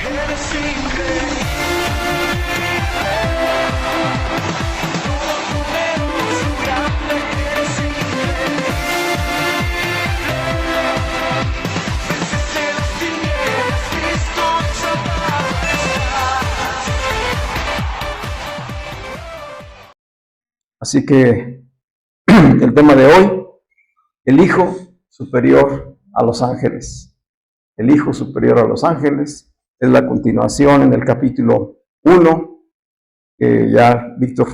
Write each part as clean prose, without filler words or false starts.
Eres increíble. Todo poderoso, grande, eres increíble. Venciste las tinieblas, Cristo hecho majestad. Así que el tema de hoy, el Hijo superior a los ángeles. El Hijo superior a los ángeles es la continuación en el capítulo 1, que ya Víctor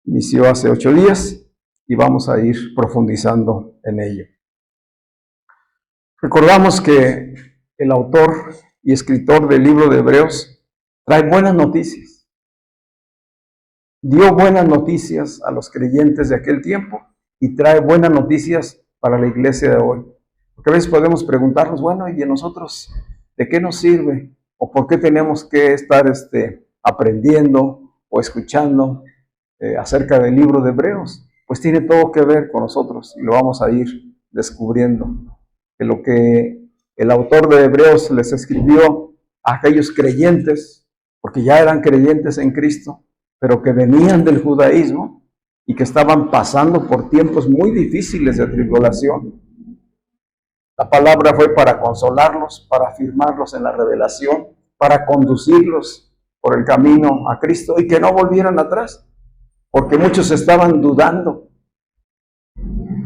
inició hace 8 días y vamos a ir profundizando en ello. Recordamos que el autor y escritor del libro de Hebreos trae buenas noticias. Dio buenas noticias a los creyentes de aquel tiempo y trae buenas noticias para la iglesia de hoy. Porque a veces podemos preguntarnos, bueno, ¿y en nosotros de qué nos sirve? ¿O por qué tenemos que estar aprendiendo o escuchando acerca del libro de Hebreos? Pues tiene todo que ver con nosotros y lo vamos a ir descubriendo. Que lo que el autor de Hebreos les escribió a aquellos creyentes, porque ya eran creyentes en Cristo, pero que venían del judaísmo y que estaban pasando por tiempos muy difíciles de tribulación. La palabra fue para consolarlos, para afirmarlos en la revelación, para conducirlos por el camino a Cristo y que no volvieran atrás, porque muchos estaban dudando.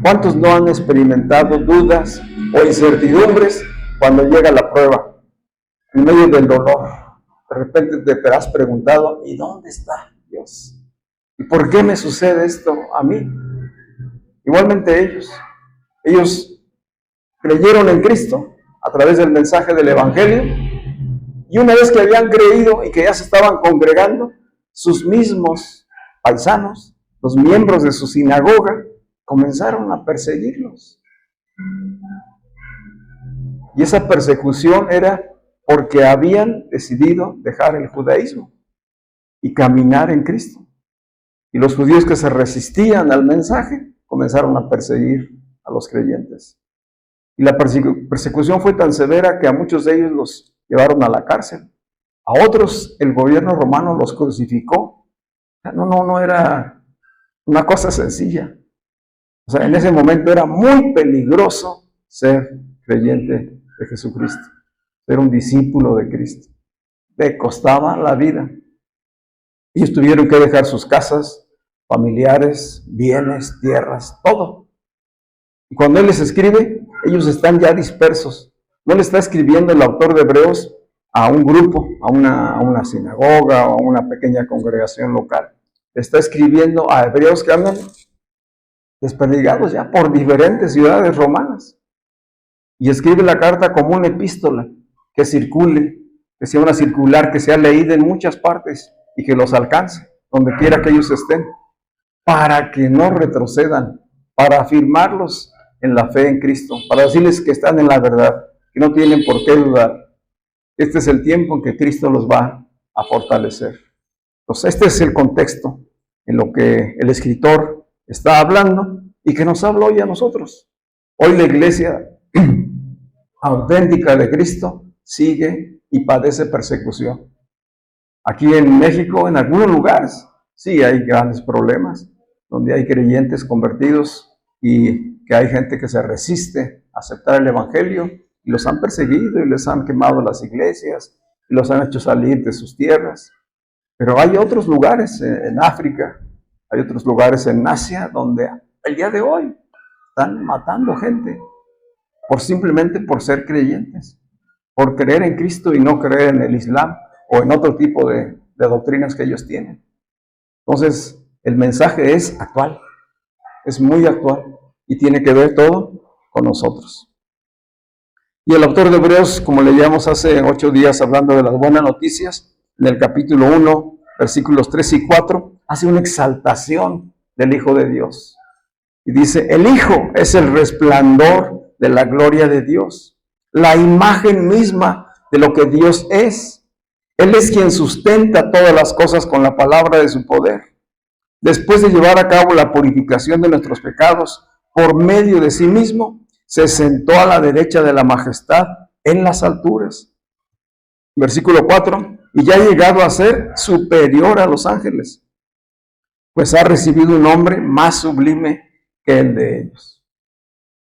¿Cuántos no han experimentado dudas o incertidumbres cuando llega la prueba? En medio del dolor, de repente te has preguntado, ¿y dónde está Dios? ¿Y por qué me sucede esto a mí? Igualmente ellos creyeron en Cristo a través del mensaje del Evangelio, y una vez que habían creído y que ya se estaban congregando, sus mismos paisanos, los miembros de su sinagoga, comenzaron a perseguirlos. Y esa persecución era porque habían decidido dejar el judaísmo y caminar en Cristo. Y los judíos que se resistían al mensaje comenzaron a perseguir a los creyentes. Y la persecución fue tan severa que a muchos de ellos los llevaron a la cárcel. A otros el gobierno romano los crucificó. No era una cosa sencilla. O sea, en ese momento era muy peligroso ser creyente de Jesucristo, ser un discípulo de Cristo. Le costaba la vida. Ellos tuvieron que dejar sus casas, familiares, bienes, tierras, todo. Y cuando Él les escribe, ellos están ya dispersos. No le está escribiendo el autor de Hebreos a un grupo, a una sinagoga o a una pequeña congregación local. Le está escribiendo a hebreos que andan desperdigados ya por diferentes ciudades romanas. Y escribe la carta como una epístola que circule, que sea una circular, que sea leída en muchas partes y que los alcance, donde quiera que ellos estén, para que no retrocedan, para afirmarlos en la fe en Cristo, para decirles que están en la verdad, que no tienen por qué dudar. Este es el tiempo en que Cristo los va a fortalecer. Entonces, este es el contexto en lo que el escritor está hablando y que nos habla hoy a nosotros. Hoy la iglesia auténtica de Cristo sigue y padece persecución. Aquí en México, en algunos lugares, sí hay grandes problemas, donde hay creyentes convertidos y que hay gente que se resiste a aceptar el Evangelio y los han perseguido y les han quemado las iglesias y los han hecho salir de sus tierras. Pero hay otros lugares en África, hay otros lugares en Asia donde el día de hoy están matando gente simplemente por ser creyentes, por creer en Cristo y no creer en el Islam o en otro tipo de doctrinas que ellos tienen. Entonces, el mensaje es actual, es muy actual y tiene que ver todo con nosotros. Y el autor de Hebreos, como leíamos hace 8 días hablando de las buenas noticias, en el capítulo 1, versículos 3 y 4, hace una exaltación del Hijo de Dios. Y dice, el Hijo es el resplandor de la gloria de Dios, la imagen misma de lo que Dios es. Él es quien sustenta todas las cosas con la palabra de su poder. Después de llevar a cabo la purificación de nuestros pecados por medio de sí mismo, se sentó a la derecha de la majestad en las alturas. Versículo 4, y ya ha llegado a ser superior a los ángeles, pues ha recibido un nombre más sublime que el de ellos.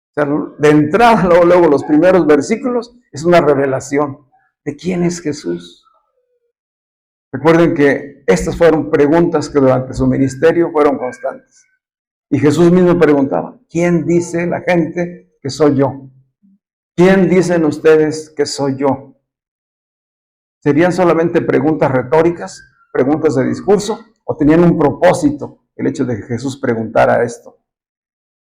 O sea, de entrada, luego los primeros versículos, es una revelación de quién es Jesús. Recuerden que estas fueron preguntas que durante su ministerio fueron constantes. Y Jesús mismo preguntaba, ¿quién dice la gente que soy yo? ¿Quién dicen ustedes que soy yo? ¿Serían solamente preguntas retóricas, preguntas de discurso, o tenían un propósito el hecho de que Jesús preguntara esto?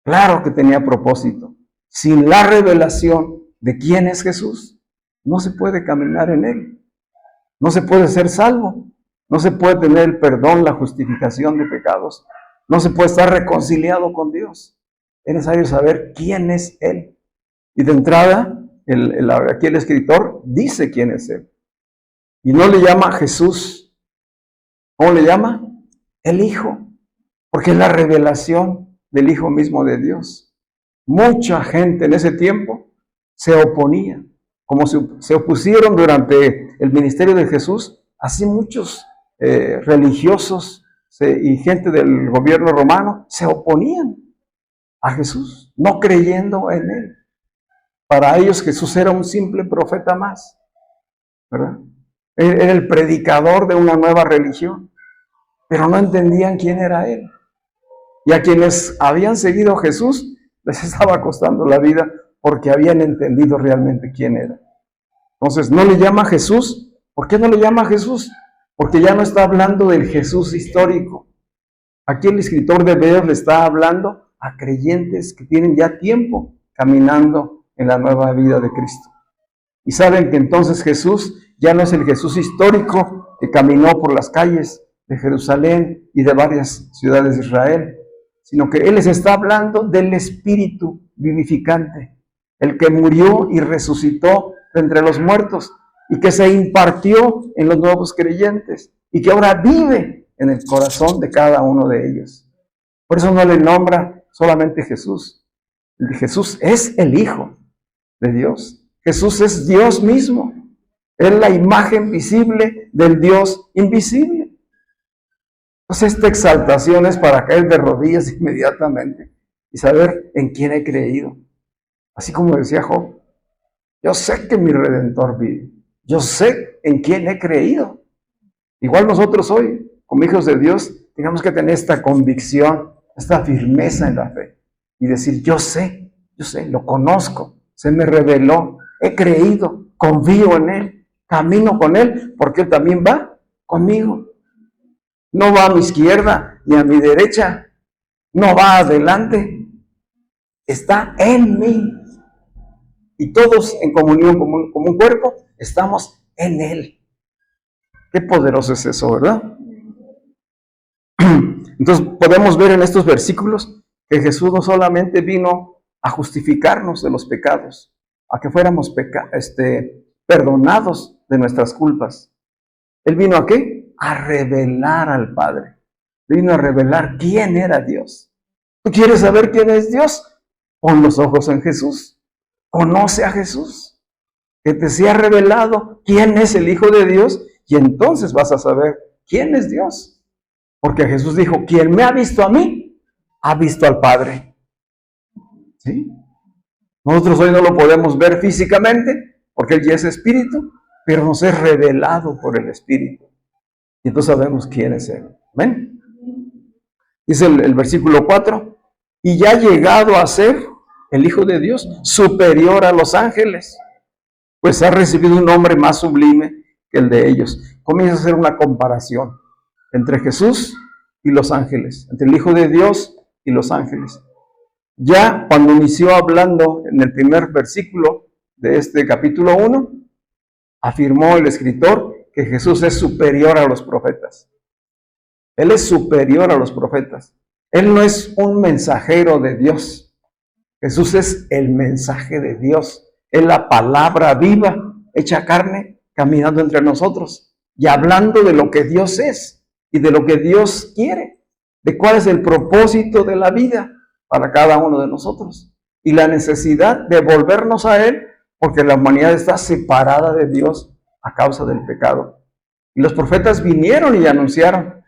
Claro que tenía propósito. Sin la revelación de quién es Jesús, no se puede caminar en él. No se puede ser salvo. No se puede tener el perdón, la justificación de pecados. No se puede estar reconciliado con Dios. Es necesario saber quién es Él. Y de entrada, aquí el escritor dice quién es Él. Y no le llama Jesús. ¿Cómo le llama? El Hijo. Porque es la revelación del Hijo mismo de Dios. Mucha gente en ese tiempo se oponía. Como se opusieron durante el ministerio de Jesús, así muchos religiosos y gente del gobierno romano se oponían a Jesús, no creyendo en Él. Para ellos Jesús era un simple profeta más, ¿verdad? Era el predicador de una nueva religión, pero no entendían quién era Él. Y a quienes habían seguido a Jesús les estaba costando la vida porque habían entendido realmente quién era. Entonces, no le llama Jesús. ¿Por qué no le llama Jesús? Porque ya no está hablando del Jesús histórico. Aquí el escritor de Hebreos le está hablando a creyentes que tienen ya tiempo caminando en la nueva vida de Cristo. Y saben que entonces Jesús ya no es el Jesús histórico que caminó por las calles de Jerusalén y de varias ciudades de Israel, sino que Él les está hablando del Espíritu vivificante, el que murió y resucitó de entre los muertos y que se impartió en los nuevos creyentes y que ahora vive en el corazón de cada uno de ellos. Por eso no le nombra solamente Jesús. Jesús es el Hijo de Dios. Jesús es Dios mismo. Es la imagen visible del Dios invisible. Entonces esta exaltación es para caer de rodillas inmediatamente y saber en quién he creído. Así como decía Job, yo sé que mi Redentor vive. Yo sé en quién he creído. Igual nosotros hoy, como hijos de Dios, tenemos que tener esta convicción, esta firmeza en la fe. Y decir, yo sé, lo conozco, se me reveló, he creído, confío en Él, camino con Él, porque Él también va conmigo. No va a mi izquierda ni a mi derecha, no va adelante, está en mí. Y todos en comunión como un cuerpo, estamos en Él. Qué poderoso es eso, ¿verdad? Entonces podemos ver en estos versículos que Jesús no solamente vino a justificarnos de los pecados, a que fuéramos perdonados de nuestras culpas. Él vino ¿a qué? A revelar al Padre. Vino a revelar quién era Dios. ¿Tú quieres saber quién es Dios? Pon los ojos en Jesús. Conoce a Jesús. Que te sea revelado quién es el Hijo de Dios y entonces vas a saber quién es Dios. Porque Jesús dijo, quien me ha visto a mí, ha visto al Padre. ¿Sí? Nosotros hoy no lo podemos ver físicamente, porque Él ya es Espíritu, pero nos es revelado por el Espíritu. Y entonces sabemos quién es Él. ¿Ven? Dice el versículo 4, y ya ha llegado a ser el Hijo de Dios superior a los ángeles, pues ha recibido un nombre más sublime que el de ellos. Comienza a hacer una comparación entre Jesús y los ángeles, entre el Hijo de Dios y los ángeles. Ya cuando inició hablando en el primer versículo de este capítulo 1, afirmó el escritor que Jesús es superior a los profetas. Él es superior a los profetas. Él no es un mensajero de Dios. Jesús es el mensaje de Dios. Es la palabra viva, hecha carne, caminando entre nosotros y hablando de lo que Dios es y de lo que Dios quiere, de cuál es el propósito de la vida para cada uno de nosotros y la necesidad de volvernos a Él porque la humanidad está separada de Dios a causa del pecado. Y los profetas vinieron y anunciaron,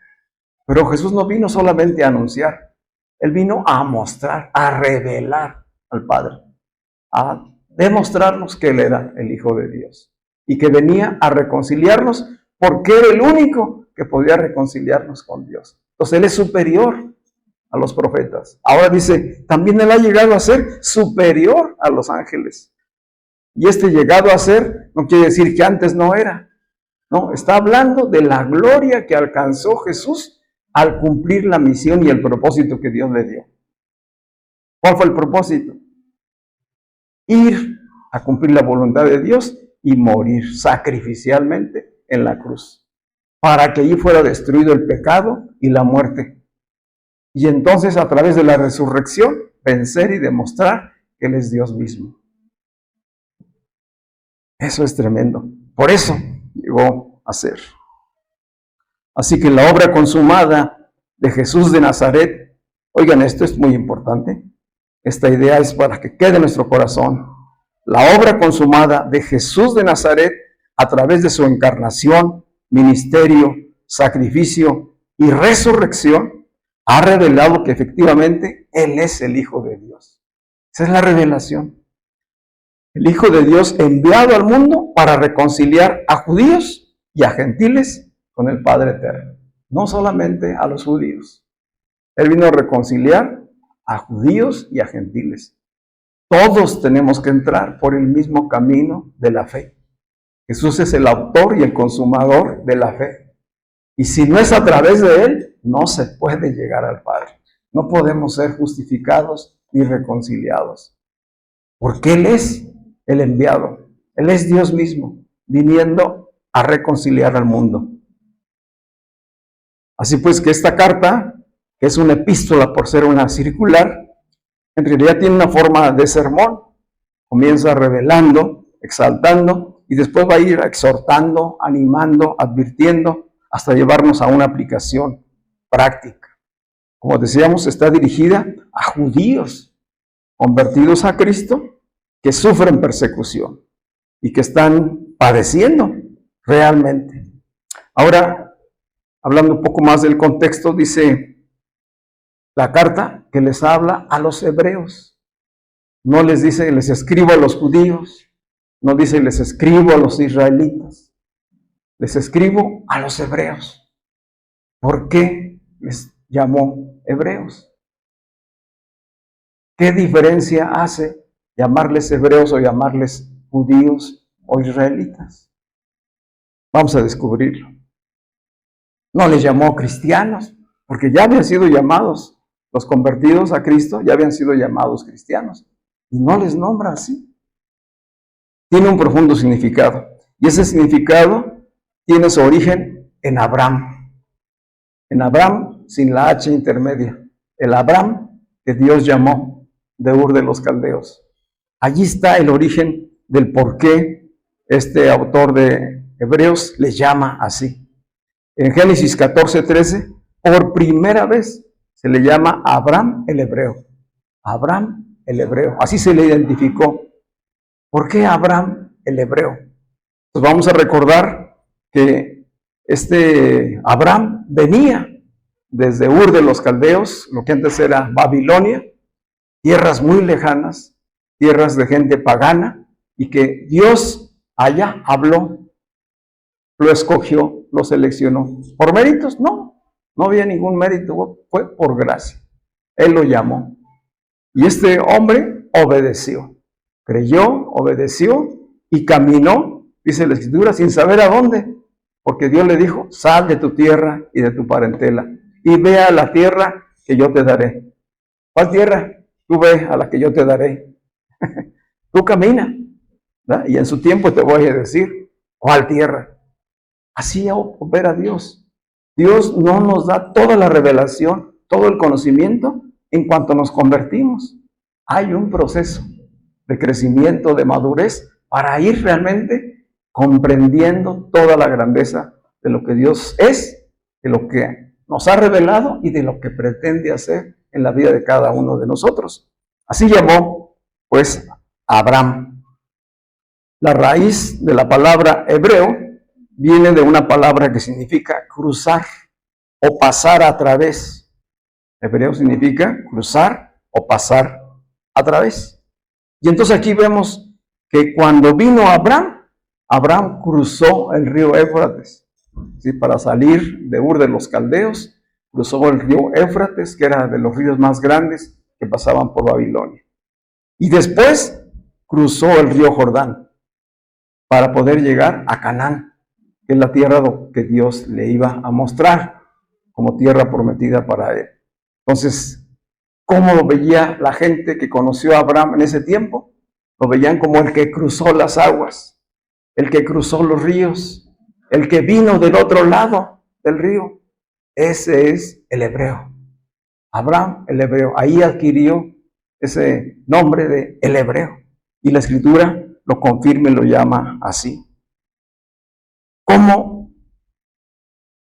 pero Jesús no vino solamente a anunciar, Él vino a mostrar, a revelar al Padre, a demostrarnos que Él era el Hijo de Dios y que venía a reconciliarnos porque era el único que podía reconciliarnos con Dios. Entonces Él es superior a los profetas. Ahora dice, también Él ha llegado a ser superior a los ángeles. Y este llegado a ser no quiere decir que antes no era. No, está hablando de la gloria que alcanzó Jesús al cumplir la misión y el propósito que Dios le dio. ¿Cuál fue el propósito? Ir a cumplir la voluntad de Dios y morir sacrificialmente en la cruz, para que allí fuera destruido el pecado y la muerte. Y entonces a través de la resurrección, vencer y demostrar que Él es Dios mismo. Eso es tremendo. Por eso llegó a ser. Así que la obra consumada de Jesús de Nazaret, oigan, esto es muy importante. Esta idea es para que quede en nuestro corazón. La obra consumada de Jesús de Nazaret a través de su encarnación, ministerio, sacrificio y resurrección ha revelado que efectivamente Él es el Hijo de Dios. Esa es la revelación. El Hijo de Dios enviado al mundo para reconciliar a judíos y a gentiles con el Padre eterno. No solamente a los judíos. Él vino a reconciliar a judíos y a gentiles. Todos tenemos que entrar por el mismo camino de la fe. Jesús es el autor y el consumador de la fe. Y si no es a través de Él, no se puede llegar al Padre. No podemos ser justificados ni reconciliados. Porque Él es el enviado. Él es Dios mismo, viniendo a reconciliar al mundo. Así pues que esta carta, que es una epístola por ser una circular, en realidad tiene una forma de sermón. Comienza revelando, exaltando, y después va a ir exhortando, animando, advirtiendo, hasta llevarnos a una aplicación práctica. Como decíamos, está dirigida a judíos convertidos a Cristo que sufren persecución y que están padeciendo realmente. Ahora, hablando un poco más del contexto, dice la carta que les habla a los hebreos. No les dice, les escribo a los judíos. No dice, les escribo a los israelitas. Les escribo a los hebreos. ¿Por qué les llamó hebreos? ¿Qué diferencia hace llamarles hebreos o llamarles judíos o israelitas? Vamos a descubrirlo. No les llamó cristianos, porque ya habían sido llamados, los convertidos a Cristo ya habían sido llamados cristianos. Y no les nombra así. Tiene un profundo significado. Y ese significado tiene su origen en Abraham. En Abraham sin la H intermedia. El Abraham que Dios llamó de Ur de los Caldeos. Allí está el origen del por qué este autor de Hebreos les llama así. En Génesis 14:13, por primera vez se le llama a Abraham el hebreo. Abraham el hebreo. Así se le identificó. ¿Por qué Abraham el hebreo? Pues vamos a recordar que este Abraham venía desde Ur de los Caldeos, lo que antes era Babilonia, tierras muy lejanas, tierras de gente pagana, y que Dios allá habló, lo escogió, lo seleccionó. ¿Por méritos? No, no había ningún mérito, fue por gracia. Él lo llamó. Y este hombre obedeció, creyó, obedeció y caminó, dice la Escritura, sin saber a dónde, porque Dios le dijo, sal de tu tierra y de tu parentela y ve a la tierra que yo te daré. ¿Cuál tierra? Tú ve a la que yo te daré. Tú camina, ¿verdad? Y en su tiempo te voy a decir cuál tierra. Así opera Dios. Dios no nos da toda la revelación, todo el conocimiento en cuanto nos convertimos. Hay un proceso de crecimiento, de madurez, para ir realmente comprendiendo toda la grandeza de lo que Dios es, de lo que nos ha revelado y de lo que pretende hacer en la vida de cada uno de nosotros. Así llamó, pues, a Abraham. La raíz de la palabra hebreo viene de una palabra que significa cruzar o pasar a través. Hebreo significa cruzar o pasar a través. Y entonces aquí vemos que cuando vino Abraham, Abraham cruzó el río Éufrates, ¿sí? Para salir de Ur de los Caldeos, cruzó el río Éufrates, que era de los ríos más grandes que pasaban por Babilonia. Y después cruzó el río Jordán para poder llegar a Canaán, que es la tierra que Dios le iba a mostrar como tierra prometida para él. Entonces, ¿cómo lo veía la gente que conoció a Abraham en ese tiempo? Lo veían como el que cruzó las aguas, el que cruzó los ríos, el que vino del otro lado del río. Ese es el hebreo. Abraham, el hebreo. Ahí adquirió ese nombre de el hebreo. Y la escritura lo confirma y lo llama así. ¿Cómo?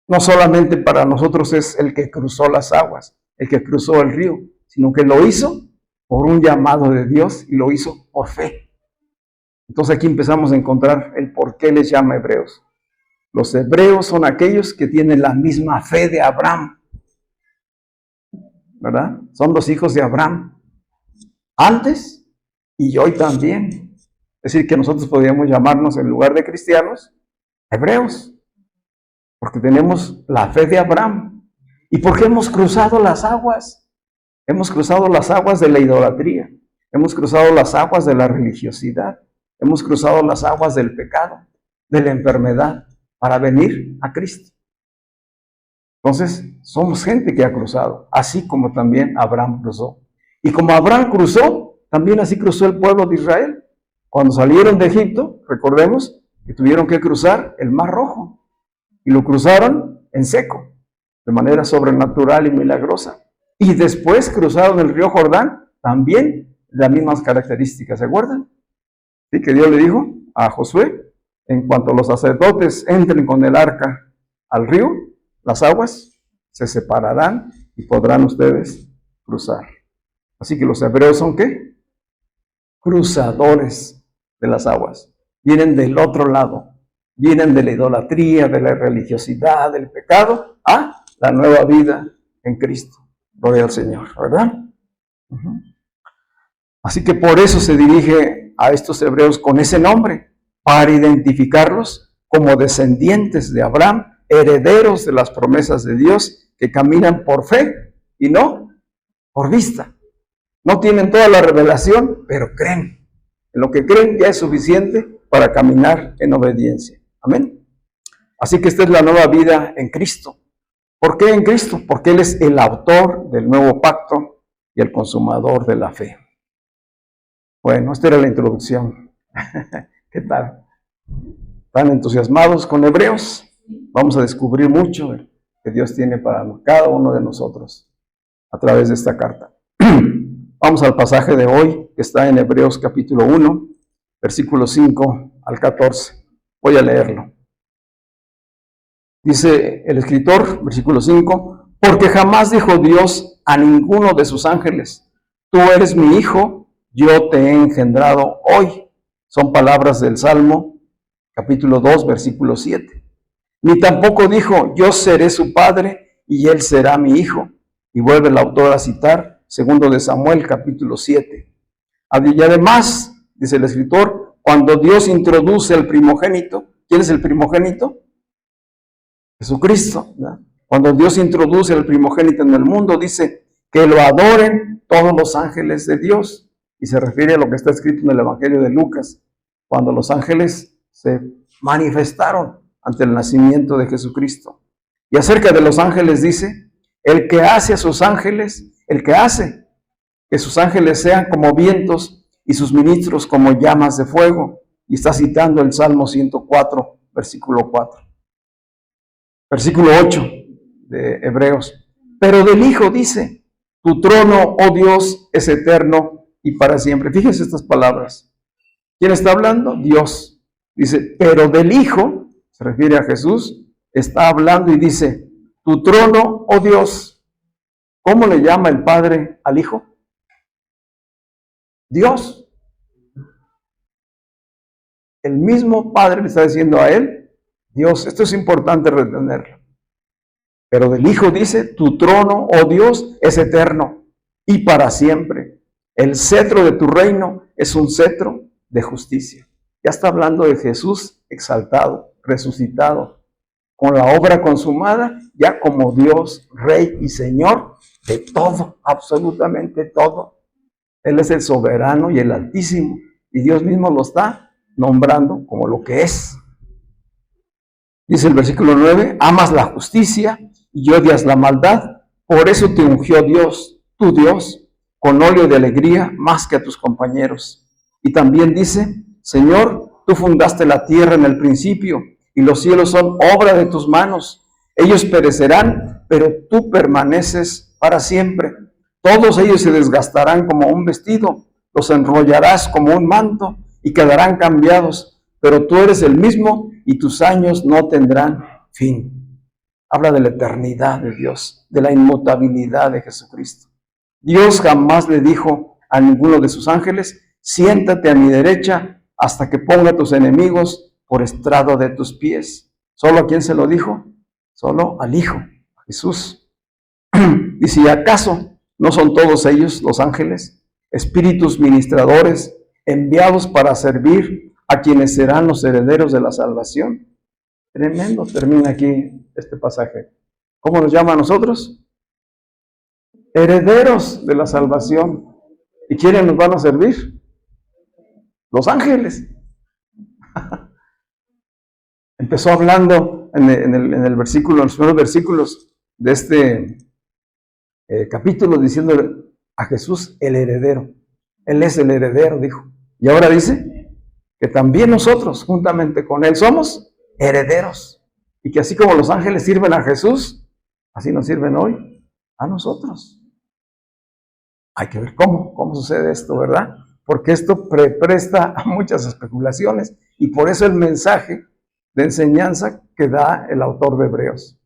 No solamente para nosotros es el que cruzó las aguas, el que cruzó el río, sino que lo hizo por un llamado de Dios y lo hizo por fe. Entonces aquí empezamos a encontrar el por qué les llama hebreos. Los hebreos son aquellos que tienen la misma fe de Abraham, ¿verdad? Son los hijos de Abraham, antes y hoy también. Es decir, que nosotros podríamos llamarnos, en lugar de cristianos, hebreos, porque tenemos la fe de Abraham. ¿Y por qué hemos cruzado las aguas? Hemos cruzado las aguas de la idolatría, hemos cruzado las aguas de la religiosidad, hemos cruzado las aguas del pecado, de la enfermedad, para venir a Cristo. Entonces, somos gente que ha cruzado, así como también Abraham cruzó. Y como Abraham cruzó, también así cruzó el pueblo de Israel. Cuando salieron de Egipto, recordemos que tuvieron que cruzar el Mar Rojo. Y lo cruzaron en seco, de manera sobrenatural y milagrosa. Y después cruzaron el río Jordán, también las mismas características, ¿se acuerdan? Sí, que Dios le dijo a Josué, en cuanto los sacerdotes entren con el arca al río, las aguas se separarán y podrán ustedes cruzar. Así que los hebreos son ¿qué? Cruzadores de las aguas. Vienen del otro lado. Vienen de la idolatría, de la religiosidad, del pecado, a la nueva vida en Cristo. Gloria al Señor, ¿verdad? Así que por eso se dirige a estos hebreos con ese nombre, para identificarlos como descendientes de Abraham, herederos de las promesas de Dios, que caminan por fe y no por vista. No tienen toda la revelación, pero creen. En lo que creen ya es suficiente para caminar en obediencia. Amén. Así que esta es la nueva vida en Cristo. ¿Por qué en Cristo? Porque Él es el autor del nuevo pacto y el consumador de la fe. Bueno, esta era la introducción. ¿Qué tal? ¿Están entusiasmados con Hebreos? Vamos a descubrir mucho que Dios tiene para cada uno de nosotros a través de esta carta. Vamos al pasaje de hoy, que está en Hebreos capítulo 1, versículos 5 al 14. Voy a leerlo. Dice el escritor, versículo 5, porque jamás dijo Dios a ninguno de sus ángeles, tú eres mi hijo, yo te he engendrado hoy. Son palabras del Salmo, capítulo 2, versículo 7. Ni tampoco dijo, yo seré su padre y él será mi hijo. Y vuelve el autor a citar, segundo de Samuel, capítulo 7. Y además, dice el escritor, cuando Dios introduce el primogénito, ¿quién es el primogénito? Jesucristo, ¿verdad? Cuando Dios introduce el primogénito en el mundo, dice que lo adoren todos los ángeles de Dios. Y se refiere a lo que está escrito en el Evangelio de Lucas, cuando los ángeles se manifestaron ante el nacimiento de Jesucristo. Y acerca de los ángeles dice, el que hace a sus ángeles, el que hace que sus ángeles sean como vientos y sus ministros como llamas de fuego. Y está citando el Salmo 104, versículo 4. Versículo 8 de Hebreos. Pero del Hijo dice, tu trono, oh Dios, es eterno y para siempre. Fíjense estas palabras. ¿Quién está hablando? Dios. Dice, pero del Hijo, se refiere a Jesús, está hablando y dice, tu trono, oh Dios. ¿Cómo le llama el Padre al Hijo? Dios. El mismo Padre le está diciendo a él, Dios, esto es importante retenerlo. Pero del Hijo dice, tu trono, oh Dios, es eterno y para siempre. El cetro de tu reino es un cetro de justicia. Ya está hablando de Jesús exaltado, resucitado, con la obra consumada, ya como Dios, Rey y Señor de todo, absolutamente todo. Él es el soberano y el Altísimo, y Dios mismo lo está nombrando como lo que es. Dice el versículo 9, amas la justicia y odias la maldad, por eso te ungió Dios, tu Dios, con óleo de alegría más que a tus compañeros. Y también dice, Señor, tú fundaste la tierra en el principio, y los cielos son obra de tus manos. Ellos perecerán, pero tú permaneces para siempre. Todos ellos se desgastarán como un vestido, los enrollarás como un manto y quedarán cambiados, pero tú eres el mismo y tus años no tendrán fin. Habla de la eternidad de Dios, de la inmutabilidad de Jesucristo. Dios jamás le dijo a ninguno de sus ángeles, siéntate a mi derecha hasta que ponga a tus enemigos por estrado de tus pies. ¿Solo a quién se lo dijo? Solo al Hijo, a Jesús. Y si acaso no son todos ellos, los ángeles, espíritus ministradores enviados para servir a quienes serán los herederos de la salvación. Tremendo, termina aquí este pasaje. ¿Cómo nos llama a nosotros? Herederos de la salvación. ¿Y quiénes nos van a servir? Los ángeles. Empezó hablando en el versículo, en los primeros versículos de este capítulo, diciendo a Jesús el heredero. Él es el heredero, dijo. Y ahora dice que también nosotros, juntamente con Él, somos herederos. Y que así como los ángeles sirven a Jesús, así nos sirven hoy a nosotros. Hay que ver cómo sucede esto, ¿verdad? Porque esto presta a muchas especulaciones. Y por eso el mensaje de enseñanza que da el autor de Hebreos.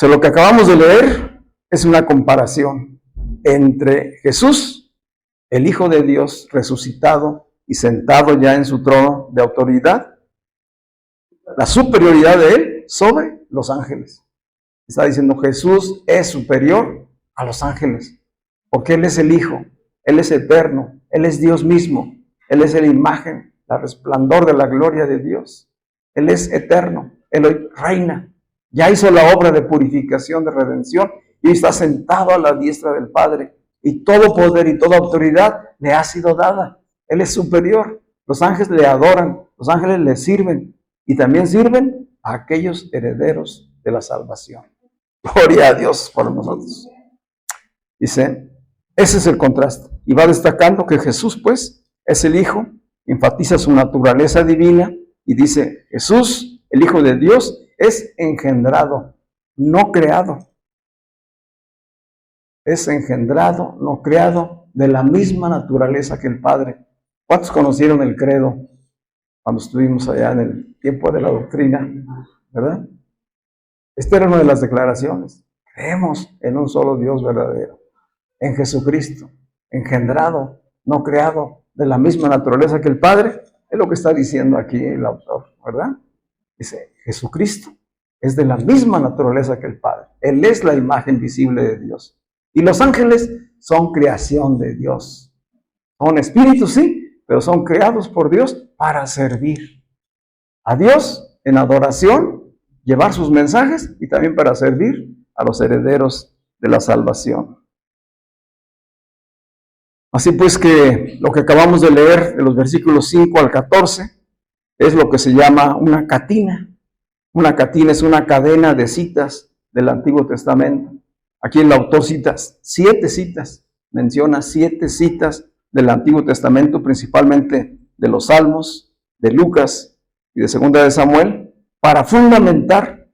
Lo que acabamos de leer es una comparación entre Jesús, el Hijo de Dios, resucitado y sentado ya en su trono de autoridad, la superioridad de Él sobre los ángeles. Está diciendo, Jesús es superior a los ángeles, porque Él es el Hijo, Él es eterno, Él es Dios mismo, Él es la imagen, el resplandor de la gloria de Dios. Él es eterno, Él hoy reina. Ya hizo la obra de purificación, de redención, y está sentado a la diestra del Padre. Y todo poder y toda autoridad le ha sido dada. Él es superior. Los ángeles le adoran, los ángeles le sirven, y también sirven a aquellos herederos de la salvación. Gloria a Dios por nosotros. Dice, ese es el contraste. Y va destacando que Jesús, pues, es el Hijo, enfatiza su naturaleza divina y dice, Jesús, el Hijo de Dios, es engendrado, no creado. Es engendrado, no creado, de la misma naturaleza que el Padre. ¿Cuántos conocieron el credo cuando estuvimos allá en el tiempo de la doctrina? ¿Verdad? Esta era una de las declaraciones. Creemos en un solo Dios verdadero, en Jesucristo, engendrado, no creado, de la misma naturaleza que el Padre. Es lo que está diciendo aquí el autor, ¿verdad? Dice, Jesucristo es de la misma naturaleza que el Padre. Él es la imagen visible de Dios. Y los ángeles son creación de Dios. Son espíritus, sí, pero son creados por Dios para servir a Dios en adoración, llevar sus mensajes y también para servir a los herederos de la salvación. Así pues que lo que acabamos de leer de los versículos 5 al 14 es lo que se llama una catina. Una catina es una cadena de citas del Antiguo Testamento. Aquí el autor cita 7 citas, menciona 7 citas del Antiguo Testamento, principalmente de los Salmos, de Lucas y de Segunda de Samuel, para fundamentar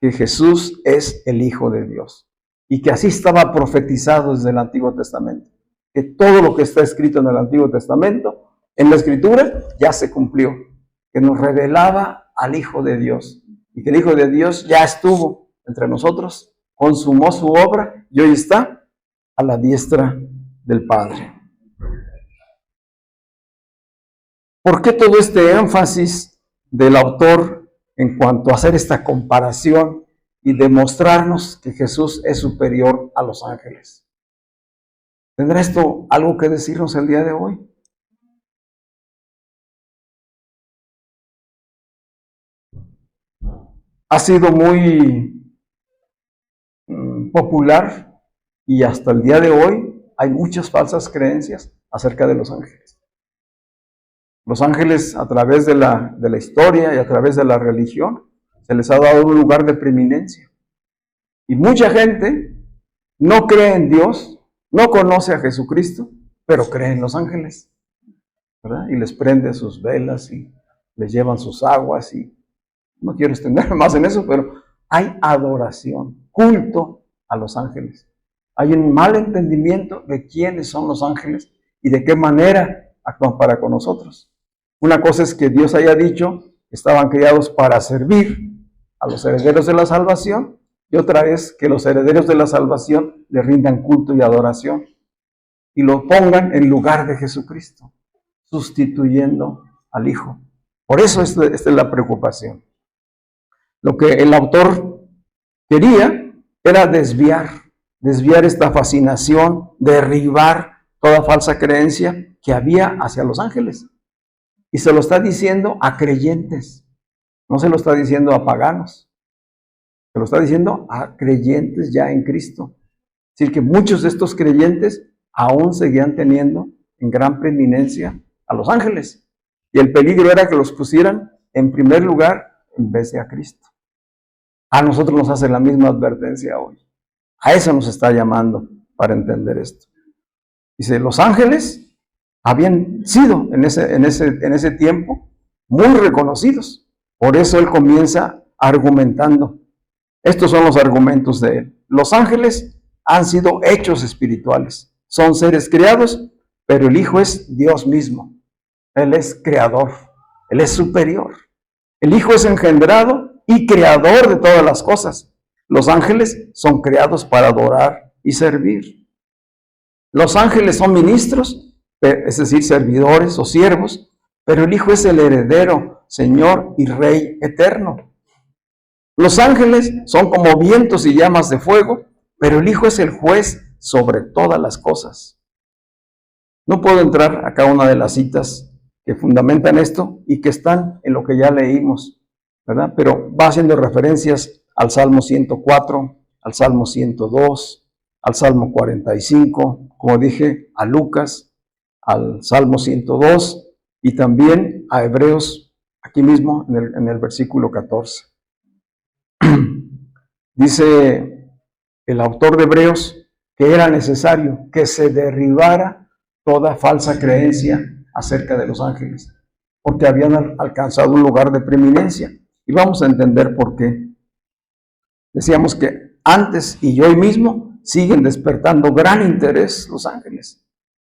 que Jesús es el Hijo de Dios y que así estaba profetizado desde el Antiguo Testamento. Que todo lo que está escrito en el Antiguo Testamento, en la Escritura, ya se cumplió. Que nos revelaba al Hijo de Dios. Y que el Hijo de Dios ya estuvo entre nosotros, consumó su obra y hoy está a la diestra del Padre. ¿Por qué todo este énfasis del autor en cuanto a hacer esta comparación y demostrarnos que Jesús es superior a los ángeles? ¿Tendrá esto algo que decirnos el día de hoy? Ha sido muy popular y hasta el día de hoy hay muchas falsas creencias acerca de los ángeles. Los ángeles, a través de la historia y a través de la religión, se les ha dado un lugar de preeminencia. Y mucha gente no cree en Dios, no conoce a Jesucristo, pero cree en los ángeles, ¿verdad? Y les prende sus velas y les llevan sus aguas y no quiero extenderme más en eso, pero hay adoración, culto a los ángeles. Hay un mal entendimiento de quiénes son los ángeles y de qué manera actúan para con nosotros. Una cosa es que Dios haya dicho que estaban creados para servir a los herederos de la salvación, y otra es que los herederos de la salvación le rindan culto y adoración y lo pongan en lugar de Jesucristo, sustituyendo al Hijo. Por eso esta es la preocupación. Lo que el autor quería era desviar esta fascinación, derribar toda falsa creencia que había hacia los ángeles. Y se lo está diciendo a creyentes, no se lo está diciendo a paganos, se lo está diciendo a creyentes ya en Cristo. Es decir, que muchos de estos creyentes aún seguían teniendo en gran preeminencia a los ángeles. Y el peligro era que los pusieran en primer lugar en vez de a Cristo. A nosotros nos hace la misma advertencia hoy. A eso nos está llamando para entender esto. Dice, los ángeles habían sido en ese tiempo muy reconocidos. Por eso él comienza argumentando. Estos son los argumentos de él. Los ángeles han sido hechos espirituales. Son seres creados, pero el Hijo es Dios mismo. Él es creador. Él es superior. El Hijo es engendrado y creador de todas las cosas. Los ángeles son creados para adorar y servir. Los ángeles son ministros, es decir, servidores o siervos, pero el Hijo es el heredero, Señor y Rey eterno. Los ángeles son como vientos y llamas de fuego, pero el Hijo es el juez sobre todas las cosas. No puedo entrar a cada una de las citas que fundamentan esto y que están en lo que ya leímos, ¿verdad? Pero va haciendo referencias al Salmo 104, al Salmo 102, al Salmo 45, como dije, a Lucas, al Salmo 102 y también a Hebreos, aquí mismo en el versículo 14. Dice el autor de Hebreos que era necesario que se derribara toda falsa creencia acerca de los ángeles, porque habían alcanzado un lugar de preeminencia. Y vamos a entender por qué. Decíamos que antes y hoy mismo siguen despertando gran interés los ángeles.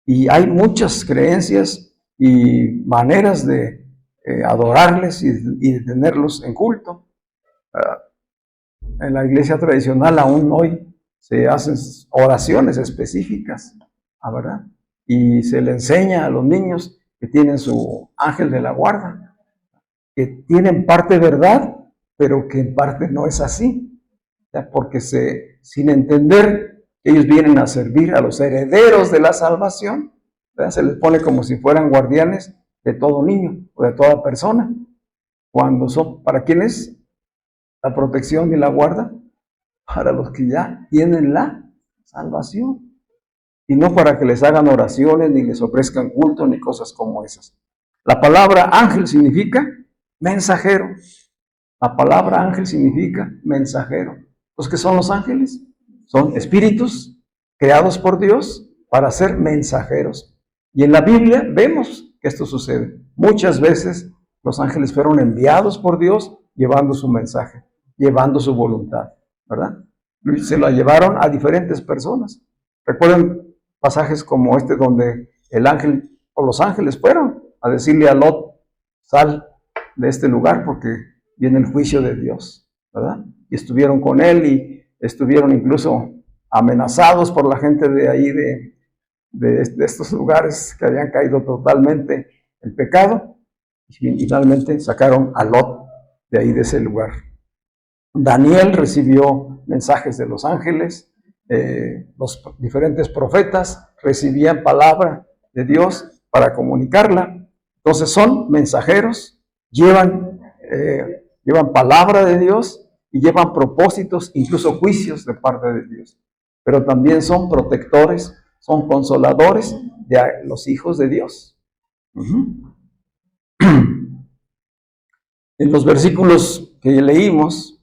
Y hay muchas creencias y maneras de adorarles y de tenerlos en culto. En la iglesia tradicional aún hoy se hacen oraciones específicas, ¿verdad? Y se le enseña a los niños que tienen su ángel de la guarda, que tienen parte verdad, pero que en parte no es así, porque sin entender que ellos vienen a servir a los herederos de la salvación, ¿verdad? Se les pone como si fueran guardianes de todo niño o de toda persona, cuando son, ¿para quiénes? La protección y la guarda para los que ya tienen la salvación. Y no para que les hagan oraciones, ni les ofrezcan culto, ni cosas como esas. La palabra ángel significa mensajero. La palabra ángel significa mensajero. ¿Los que son los ángeles? Son espíritus creados por Dios para ser mensajeros. Y en la Biblia vemos que esto sucede. Muchas veces los ángeles fueron enviados por Dios llevando su mensaje, llevando su voluntad, ¿verdad? Se la llevaron a diferentes personas. Recuerden pasajes como este donde el ángel o los ángeles fueron a decirle a Lot, sal de este lugar porque viene el juicio de Dios, ¿verdad? Y estuvieron con él y estuvieron incluso amenazados por la gente de ahí, de estos lugares que habían caído totalmente en pecado. Y finalmente sacaron a Lot de ahí, de ese lugar. Daniel recibió mensajes de los ángeles, los diferentes profetas recibían palabra de Dios para comunicarla. Entonces son mensajeros, llevan palabra de Dios y llevan propósitos, incluso juicios de parte de Dios. Pero también son protectores, son consoladores de los hijos de Dios. En los versículos que leímos,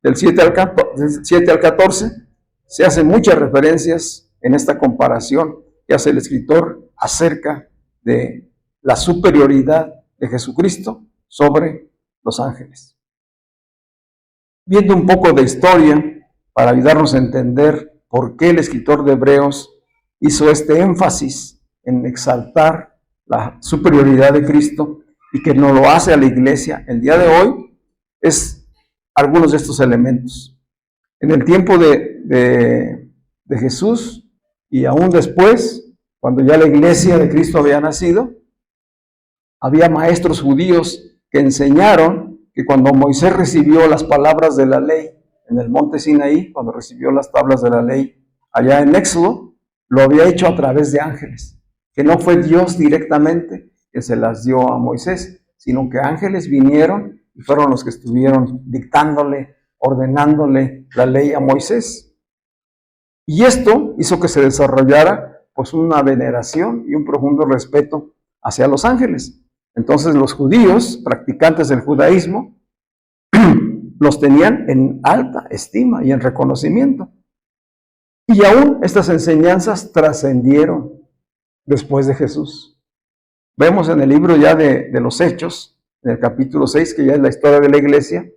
del 7 al 14, se hacen muchas referencias en esta comparación que hace el escritor acerca de la superioridad de Jesucristo sobre los ángeles. Viendo un poco de historia para ayudarnos a entender por qué el escritor de Hebreos hizo este énfasis en exaltar la superioridad de Cristo y que no lo hace a la iglesia el día de hoy, es algunos de estos elementos. En el tiempo de Jesús y aún después, cuando ya la iglesia de Cristo había nacido, había maestros judíos que enseñaron que cuando Moisés recibió las palabras de la ley en el monte Sinaí, cuando recibió las tablas de la ley allá en Éxodo, lo había hecho a través de ángeles, que no fue Dios directamente que se las dio a Moisés, sino que ángeles vinieron y fueron los que estuvieron dictándole, ordenándole la ley a Moisés. Y esto hizo que se desarrollara pues una veneración y un profundo respeto hacia los ángeles. Entonces los judíos, practicantes del judaísmo, los tenían en alta estima y en reconocimiento. Y aún estas enseñanzas trascendieron después de Jesús. Vemos en el libro ya de los Hechos, en el capítulo 6, que ya es la historia de la iglesia,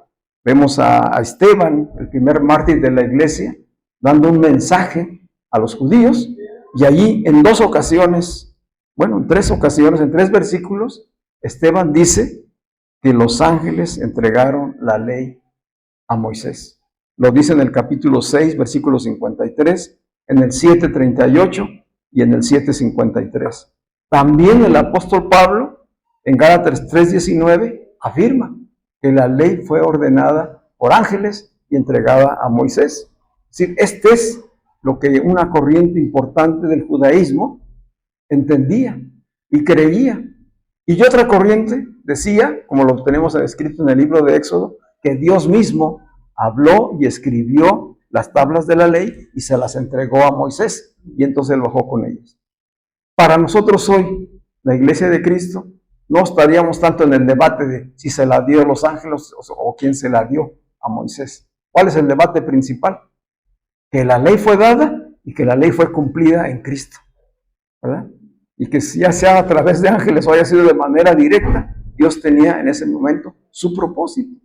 vemos a Esteban, el primer mártir de la iglesia, dando un mensaje a los judíos, y allí en 2 ocasiones, bueno, en 3 ocasiones, en 3 versículos, Esteban dice que los ángeles entregaron la ley a Moisés. Lo dice en el capítulo 6, versículo 53, en el 7:38 y en el 7:53. También el apóstol Pablo, en Gálatas 3:19, afirma que la ley fue ordenada por ángeles y entregada a Moisés. Es decir, este es lo que una corriente importante del judaísmo entendía y creía. Y otra corriente decía, como lo tenemos escrito en el libro de Éxodo, que Dios mismo habló y escribió las tablas de la ley y se las entregó a Moisés, y entonces él bajó con ellas. Para nosotros hoy, la iglesia de Cristo, no estaríamos tanto en el debate de si se la dio a los ángeles o quién se la dio a Moisés. ¿Cuál es el debate principal? Que la ley fue dada y que la ley fue cumplida en Cristo, ¿verdad? Y que ya sea a través de ángeles o haya sido de manera directa, Dios tenía en ese momento su propósito.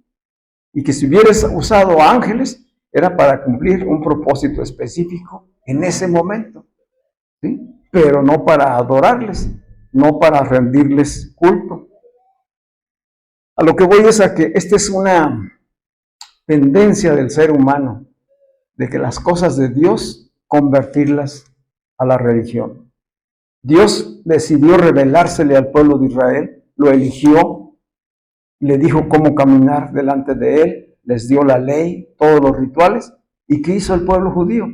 Y que si hubieras usado ángeles, era para cumplir un propósito específico en ese momento, ¿sí? Pero no para adorarles, no para rendirles culto. A lo que voy es a que esta es una tendencia del ser humano, de que las cosas de Dios, convertirlas a la religión. Dios decidió revelársele al pueblo de Israel, lo eligió, le dijo cómo caminar delante de él, les dio la ley, todos los rituales. ¿Y qué hizo el pueblo judío?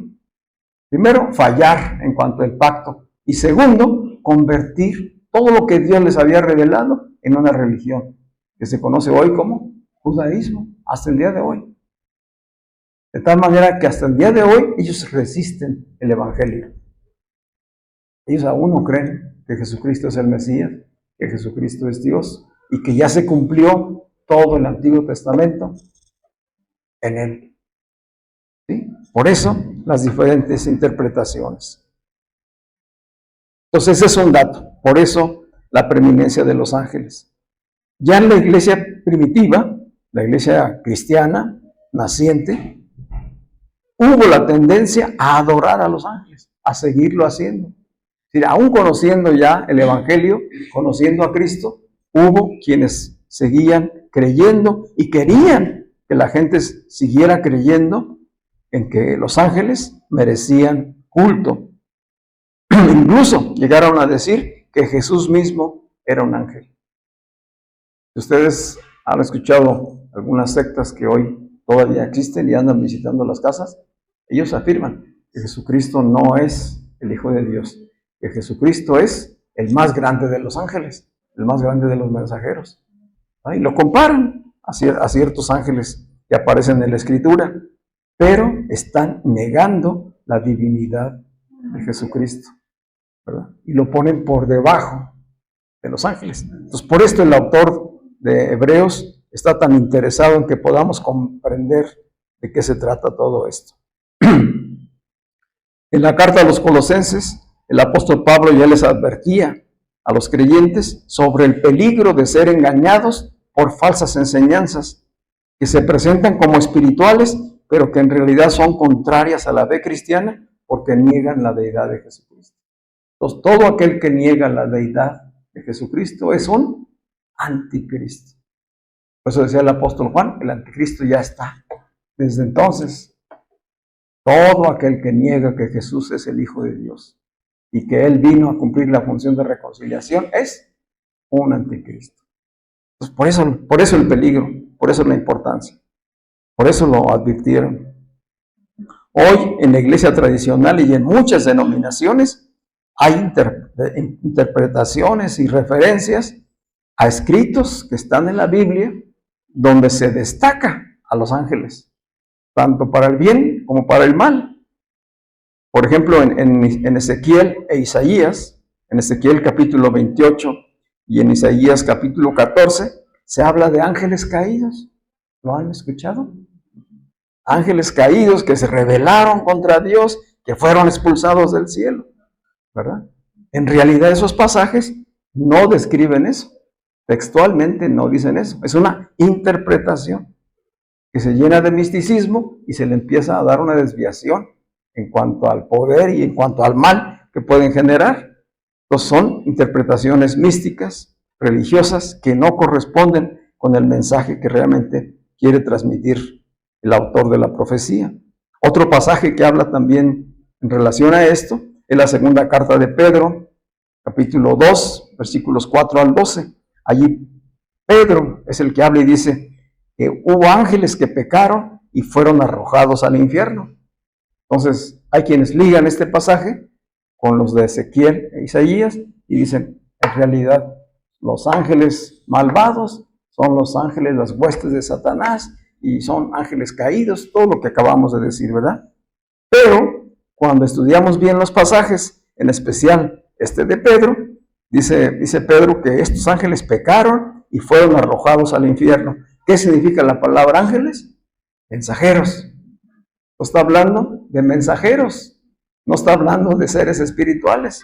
Primero, fallar en cuanto al pacto. Y segundo, convertir todo lo que Dios les había revelado en una religión, que se conoce hoy como judaísmo, hasta el día de hoy. De tal manera que hasta el día de hoy ellos resisten el evangelio. Ellos aún no creen que Jesucristo es el Mesías, que Jesucristo es Dios y que ya se cumplió todo el Antiguo Testamento en Él. ¿Sí? Por eso las diferentes interpretaciones. Entonces ese es un dato. Por eso la preeminencia de los ángeles. Ya en la iglesia primitiva, la iglesia cristiana, naciente, hubo la tendencia a adorar a los ángeles, a seguirlo haciendo. Es decir, aún conociendo ya el Evangelio, conociendo a Cristo, hubo quienes seguían creyendo y querían que la gente siguiera creyendo en que los ángeles merecían culto. Incluso llegaron a decir que Jesús mismo era un ángel. Ustedes han escuchado algunas sectas que hoy todavía existen y andan visitando las casas. Ellos afirman que Jesucristo no es el Hijo de Dios, que Jesucristo es el más grande de los ángeles, el más grande de los mensajeros. Y lo comparan a ciertos ángeles que aparecen en la Escritura, pero están negando la divinidad de Jesucristo, ¿verdad? Y lo ponen por debajo de los ángeles. Entonces, por esto el autor de Hebreos está tan interesado en que podamos comprender de qué se trata todo esto. En la carta a los Colosenses, el apóstol Pablo ya les advertía a los creyentes sobre el peligro de ser engañados por falsas enseñanzas que se presentan como espirituales, pero que en realidad son contrarias a la fe cristiana porque niegan la deidad de Jesucristo. Entonces, todo aquel que niega la deidad de Jesucristo es un anticristo. Por eso decía el apóstol Juan, el anticristo ya está. Desde entonces, todo aquel que niega que Jesús es el Hijo de Dios y que Él vino a cumplir la función de reconciliación es un anticristo. Entonces, por eso el peligro, por eso la importancia, por eso lo advirtieron. Hoy en la iglesia tradicional y en muchas denominaciones hay interpretaciones y referencias a escritos que están en la Biblia donde se destaca a los ángeles, tanto para el bien como para el mal. Por ejemplo, en Ezequiel e Isaías, en Ezequiel capítulo 28 y en Isaías capítulo 14, se habla de ángeles caídos. ¿Lo han escuchado? Ángeles caídos que se rebelaron contra Dios, que fueron expulsados del cielo, ¿verdad? En realidad esos pasajes no describen eso. Textualmente no dicen eso. Es una interpretación que se llena de misticismo y se le empieza a dar una desviación en cuanto al poder y en cuanto al mal que pueden generar. Entonces son interpretaciones místicas, religiosas, que no corresponden con el mensaje que realmente quiere transmitir el autor de la profecía. Otro pasaje que habla también en relación a esto es la segunda carta de Pedro, capítulo 2, versículos 4 al 12. Allí Pedro es el que habla y dice que hubo ángeles que pecaron y fueron arrojados al infierno. Entonces hay quienes ligan este pasaje con los de Ezequiel e Isaías y dicen, en realidad los ángeles malvados son los ángeles, las huestes de Satanás, y son ángeles caídos, todo lo que acabamos de decir, ¿verdad? Pero cuando estudiamos bien los pasajes, en especial este de Pedro, dice Pedro que estos ángeles pecaron y fueron arrojados al infierno. ¿Qué significa la palabra ángeles? Mensajeros. No está hablando de mensajeros, no está hablando de seres espirituales.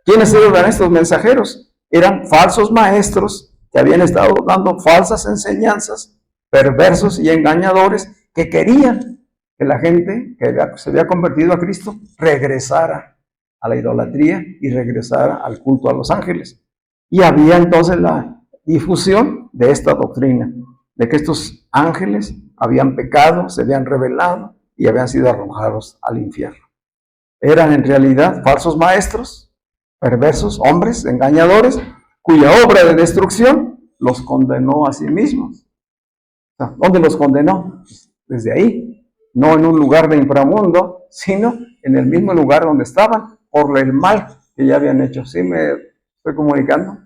¿Quiénes eran estos mensajeros? Eran falsos maestros que habían estado dando falsas enseñanzas, perversos y engañadores, que querían que la gente que se había convertido a Cristo regresara a la idolatría y regresara al culto a los ángeles. Y había entonces la difusión de esta doctrina, de que estos ángeles habían pecado, se habían rebelado y habían sido arrojados al infierno. Eran en realidad falsos maestros, perversos, hombres, engañadores, cuya obra de destrucción los condenó a sí mismos. ¿Dónde los condenó? Desde ahí, no en un lugar de inframundo, sino en el mismo lugar donde estaban, por el mal que ya habían hecho. ¿Sí me estoy comunicando?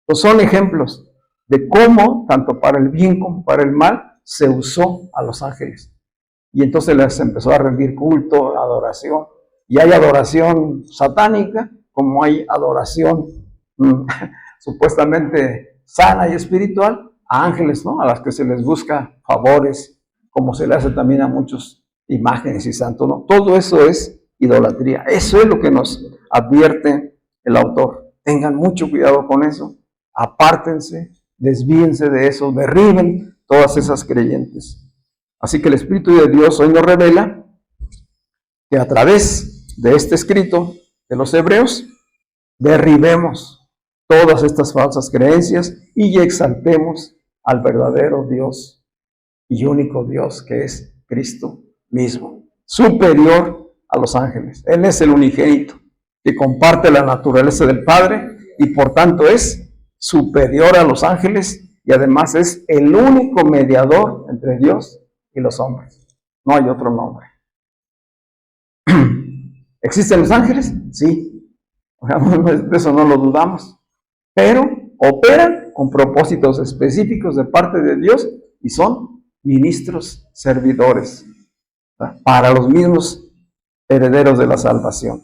Pues son ejemplos de cómo, tanto para el bien como para el mal, se usó a los ángeles. Y entonces les empezó a rendir culto, adoración. Y hay adoración satánica, como hay adoración supuestamente sana y espiritual, a ángeles, ¿no? A las que se les busca favores, como se le hace también a muchos imágenes y santos, ¿no? Todo eso es idolatría. Eso es lo que nos advierte el autor. Tengan mucho cuidado con eso, apártense, desvíense de eso, derriben todas esas creyentes. Así que el Espíritu de Dios hoy nos revela que a través de este escrito de los Hebreos, derribemos todas estas falsas creencias y exaltemos al verdadero Dios y único Dios, que es Cristo mismo, superior a los ángeles. Él es el unigénito, que comparte la naturaleza del Padre y por tanto es superior a los ángeles y además es el único mediador entre Dios y los hombres. No hay otro nombre. ¿Existen los ángeles? Sí. De eso no lo dudamos. Pero operan con propósitos específicos de parte de Dios y son ministros servidores para los mismos herederos de la salvación.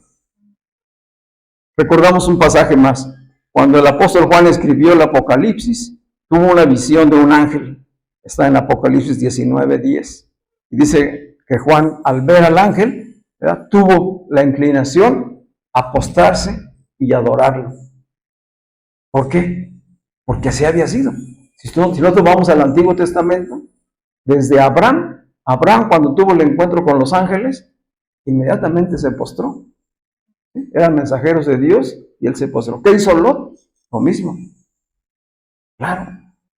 Recordamos un pasaje más. Cuando el apóstol Juan escribió el Apocalipsis, tuvo una visión de un ángel. Está en Apocalipsis 19:10. Y dice que Juan, al ver al ángel, ¿verdad?, tuvo la inclinación a postrarse y adorarlo. ¿Por qué? Porque así había sido. Si nosotros vamos al Antiguo Testamento, desde Abraham cuando tuvo el encuentro con los ángeles, inmediatamente se postró. ¿Sí? Eran mensajeros de Dios y él se postró. ¿Qué hizo Lot? Lo mismo. Claro,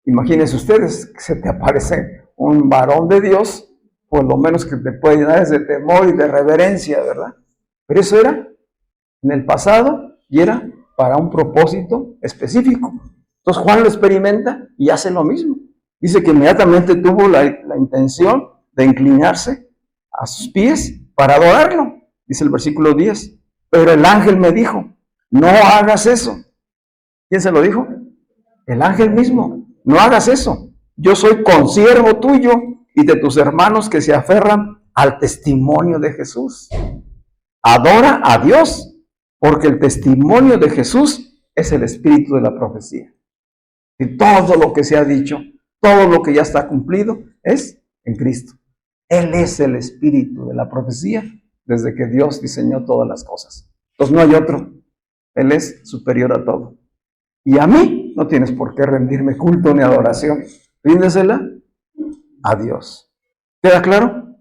imagínense ustedes que se te aparece un varón de Dios, pues lo menos que te puede llenar es de temor y de reverencia, ¿verdad? Pero eso era en el pasado y era para un propósito específico. Entonces Juan lo experimenta y hace lo mismo. Dice que inmediatamente tuvo la intención de inclinarse a sus pies para adorarlo. Dice el versículo 10. Pero el ángel me dijo, no hagas eso. ¿Quién se lo dijo? El ángel mismo. No hagas eso. Yo soy consiervo tuyo y de tus hermanos que se aferran al testimonio de Jesús. Adora a Dios, porque el testimonio de Jesús es el espíritu de la profecía. Y todo lo que se ha dicho, todo lo que ya está cumplido, es en Cristo. Él es el espíritu de la profecía desde que Dios diseñó todas las cosas. Entonces no hay otro. Él es superior a todo. Y a mí no tienes por qué rendirme culto ni adoración. Ríndesela a Dios. ¿Queda claro?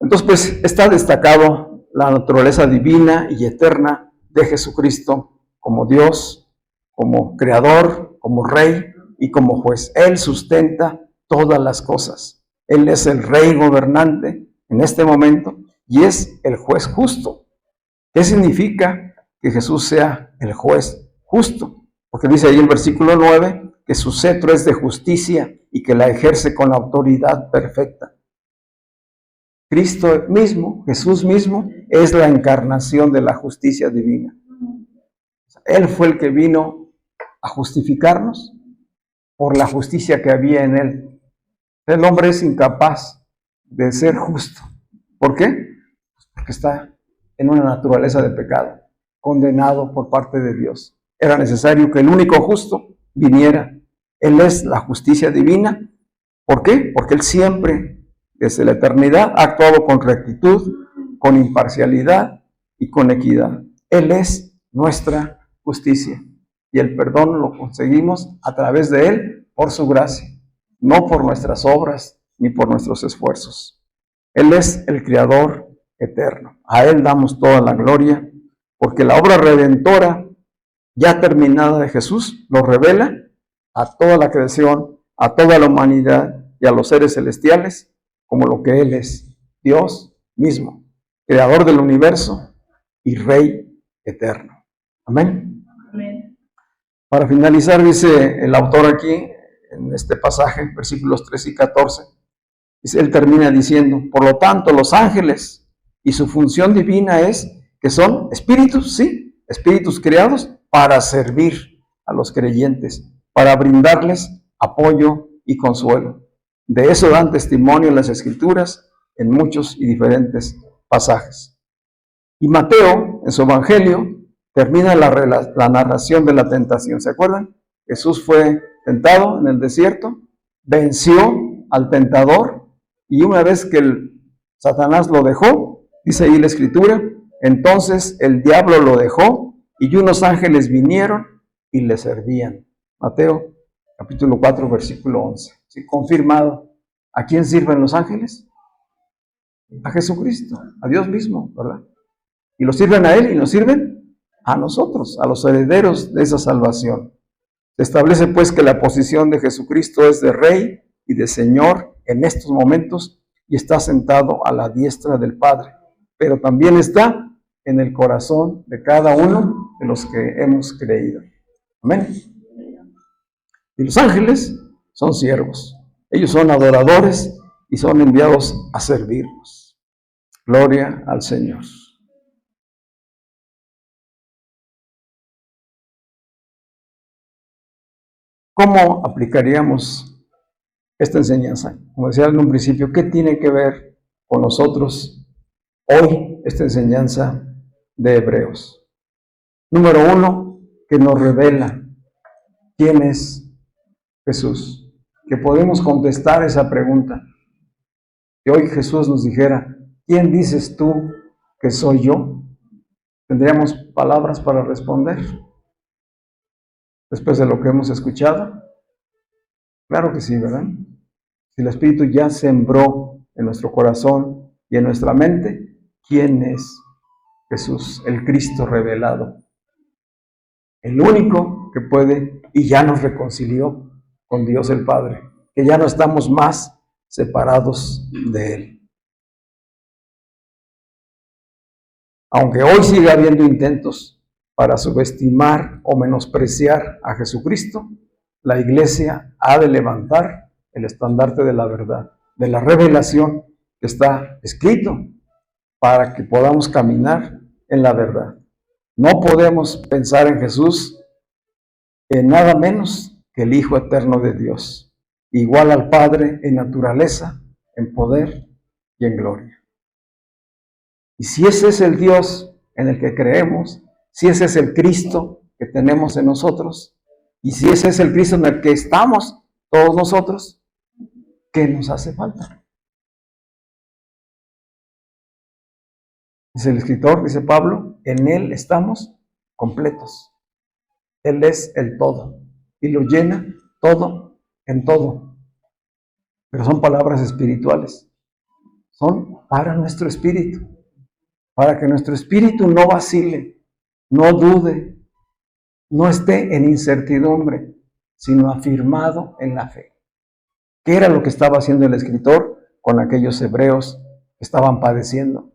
Entonces, pues, está destacado la naturaleza divina y eterna de Jesucristo como Dios, como Creador, como Rey y como Juez. Él sustenta todas las cosas. Él es el Rey gobernante en este momento y es el Juez justo. ¿Qué significa que Jesús sea el Juez justo? Porque dice ahí el versículo 9 que su cetro es de justicia y que la ejerce con la autoridad perfecta. Cristo mismo, Jesús mismo, es la encarnación de la justicia divina. Él fue el que vino a justificarnos por la justicia que había en Él. El hombre es incapaz de ser justo. ¿Por qué? Porque está en una naturaleza de pecado, condenado por parte de Dios. Era necesario que el único justo viniera. Él es la justicia divina. ¿Por qué? Porque Él siempre, desde la eternidad, ha actuado con rectitud, con imparcialidad y con equidad. Él es nuestra justicia. Y el perdón lo conseguimos a través de Él por su gracia, no por nuestras obras ni por nuestros esfuerzos. Él es el Creador eterno. A Él damos toda la gloria, porque la obra redentora ya terminada de Jesús lo revela a toda la creación, a toda la humanidad y a los seres celestiales como lo que Él es, Dios mismo, Creador del universo y Rey eterno. Amén. Amén. Para finalizar, dice el autor aquí, en este pasaje, versículos 13 y 14, dice, él termina diciendo, por lo tanto, los ángeles y su función divina es que son espíritus, sí, espíritus creados para servir a los creyentes, para brindarles apoyo y consuelo. De eso dan testimonio las Escrituras en muchos y diferentes pasajes. Y Mateo, en su Evangelio, termina la narración de la tentación. ¿Se acuerdan? Jesús fue tentado en el desierto, venció al tentador y una vez que Satanás lo dejó, dice ahí la Escritura, entonces el diablo lo dejó y unos ángeles vinieron y le servían. Mateo capítulo 4, versículo 11. ¿Sí? Confirmado. ¿A quién sirven los ángeles? A Jesucristo, a Dios mismo, ¿verdad? Y lo sirven a Él y nos sirven a nosotros, a los herederos de esa salvación. Se establece pues que la posición de Jesucristo es de Rey y de Señor en estos momentos y está sentado a la diestra del Padre. Pero también está en el corazón de cada uno de los que hemos creído. Amén. Y los ángeles son siervos. Ellos son adoradores y son enviados a servirnos. Gloria al Señor. ¿Cómo aplicaríamos esta enseñanza? Como decía en un principio, ¿qué tiene que ver con nosotros hoy esta enseñanza de Hebreos? Número 1, que nos revela quién es Jesús. Que podemos contestar esa pregunta. Que hoy Jesús nos dijera, ¿quién dices tú que soy yo? ¿Tendríamos palabras para responder después de lo que hemos escuchado? Claro que sí, ¿verdad? Si el Espíritu ya sembró en nuestro corazón y en nuestra mente, ¿quién es Jesús, el Cristo revelado? El único que puede y ya nos reconcilió con Dios el Padre, que ya no estamos más separados de Él. Aunque hoy siga habiendo intentos para subestimar o menospreciar a Jesucristo, la Iglesia ha de levantar el estandarte de la verdad, de la revelación que está escrito, para que podamos caminar en la verdad. No podemos pensar en Jesús en nada menos que el Hijo eterno de Dios, igual al Padre en naturaleza, en poder y en gloria. Y si ese es el Dios en el que creemos, si ese es el Cristo que tenemos en nosotros, y si ese es el Cristo en el que estamos todos nosotros, ¿qué nos hace falta? Dice el escritor, dice Pablo, en Él estamos completos. Él es el todo y lo llena todo en todo. Pero son palabras espirituales. Son para nuestro espíritu. Para que nuestro espíritu no vacile, no dude, no esté en incertidumbre, sino afirmado en la fe. ¿Qué era lo que estaba haciendo el escritor con aquellos hebreos que estaban padeciendo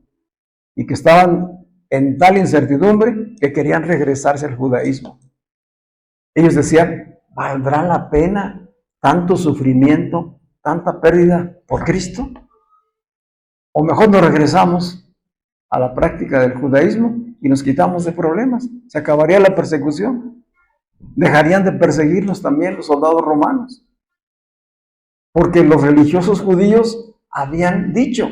y que estaban en tal incertidumbre que querían regresarse al judaísmo? Ellos decían, ¿valdrá la pena tanto sufrimiento, tanta pérdida por Cristo? O mejor nos regresamos a la práctica del judaísmo y nos quitamos de problemas. Se acabaría la persecución. Dejarían de perseguirnos también los soldados romanos. Porque los religiosos judíos habían dicho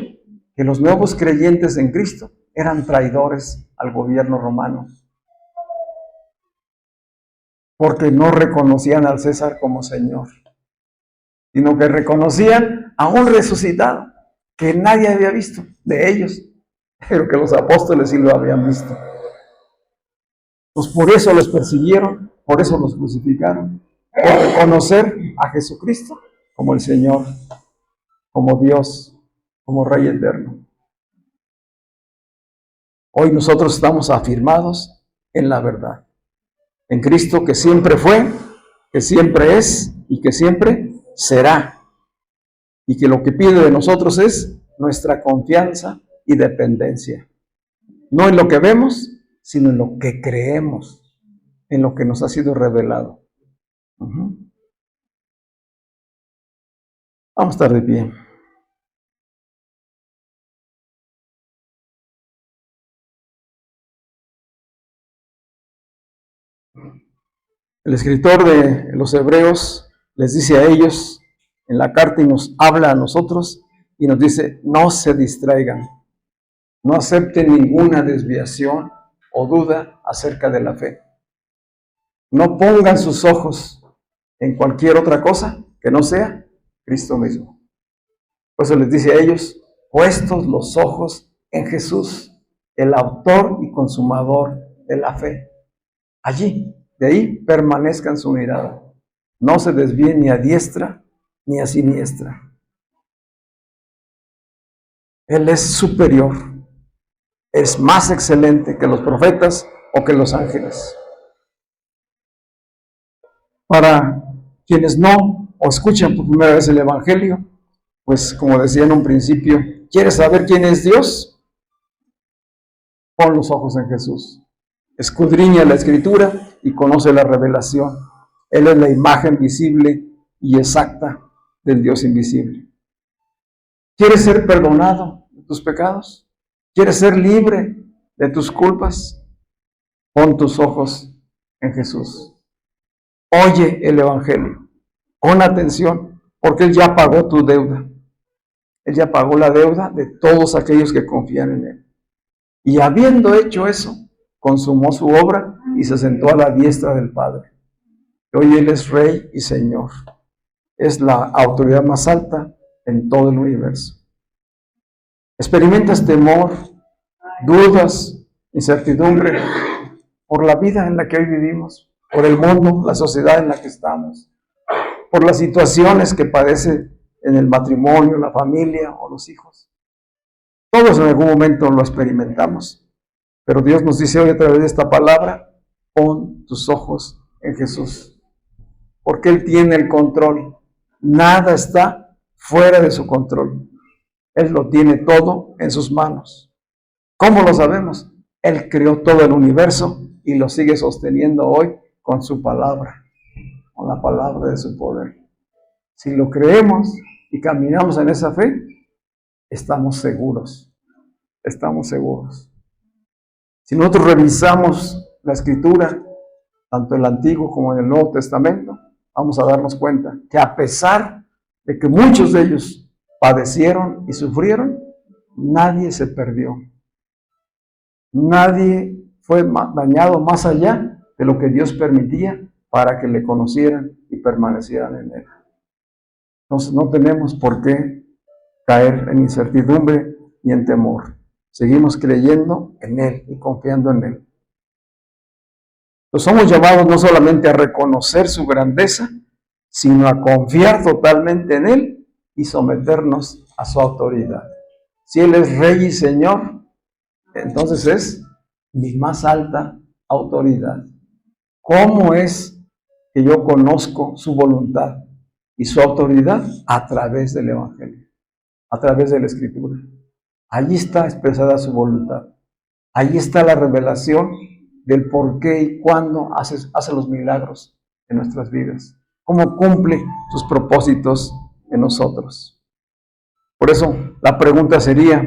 que los nuevos creyentes en Cristo eran traidores al gobierno romano. Porque no reconocían al César como Señor, sino que reconocían a un resucitado que nadie había visto de ellos, pero que los apóstoles sí lo habían visto. Pues por eso los persiguieron, por eso los crucificaron, por reconocer a Jesucristo como el Señor, como Dios, como Rey eterno. Hoy nosotros estamos afirmados en la verdad, en Cristo que siempre fue, que siempre es y que siempre será. Y que lo que pide de nosotros es nuestra confianza y dependencia. No en lo que vemos, sino en lo que creemos, en lo que nos ha sido revelado. Vamos a estar de pie. El escritor de los Hebreos les dice a ellos en la carta y nos habla a nosotros y nos dice, no se distraigan, no acepten ninguna desviación o duda acerca de la fe. No pongan sus ojos en cualquier otra cosa que no sea Cristo mismo. Por eso les dice a ellos, puestos los ojos en Jesús, el autor y consumador de la fe. Allí, de ahí permanezcan su mirada. No se desvíen ni a diestra ni a siniestra. Él es superior, es más excelente que los profetas o que los ángeles. Para quienes no o escuchan por primera vez el Evangelio, pues como decía en un principio, ¿quieres saber quién es Dios? Pon los ojos en Jesús. Escudriña la Escritura y conoce la revelación. Él es la imagen visible y exacta del Dios invisible. ¿Quieres ser perdonado de tus pecados? ¿Quieres ser libre de tus culpas? Pon tus ojos en Jesús. Oye el Evangelio con atención, porque Él ya pagó tu deuda. Él ya pagó la deuda de todos aquellos que confían en Él. Y habiendo hecho eso, consumó su obra y se sentó a la diestra del Padre. Hoy Él es Rey y Señor. Es la autoridad más alta en todo el universo. ¿Experimentas temor, dudas, incertidumbre por la vida en la que hoy vivimos, por el mundo, la sociedad en la que estamos, por las situaciones que padece en el matrimonio, la familia o los hijos? Todos en algún momento lo experimentamos, pero Dios nos dice hoy a través de esta palabra: pon tus ojos en Jesús, porque Él tiene el control. Nada está fuera de su control. Él lo tiene todo en sus manos. ¿Cómo lo sabemos? Él creó todo el universo y lo sigue sosteniendo hoy con su palabra, con la palabra de su poder. Si lo creemos y caminamos en esa fe, estamos seguros. Estamos seguros. Si nosotros revisamos la Escritura, tanto el Antiguo como en el Nuevo Testamento, vamos a darnos cuenta que a pesar de que muchos de ellos padecieron y sufrieron, nadie se perdió. Nadie fue dañado más allá de lo que Dios permitía para que le conocieran y permanecieran en Él. Entonces no tenemos por qué caer en incertidumbre ni en temor. Seguimos creyendo en Él y confiando en Él. Pues somos llamados no solamente a reconocer su grandeza, sino a confiar totalmente en Él y someternos a su autoridad. Si Él es Rey y Señor, entonces es mi más alta autoridad. ¿Cómo es que yo conozco su voluntad y su autoridad? A través del Evangelio, a través de la Escritura. Allí está expresada su voluntad. Allí está la revelación del por qué y cuándo hace los milagros en nuestras vidas. Cómo cumple sus propósitos en nosotros. Por eso la pregunta sería: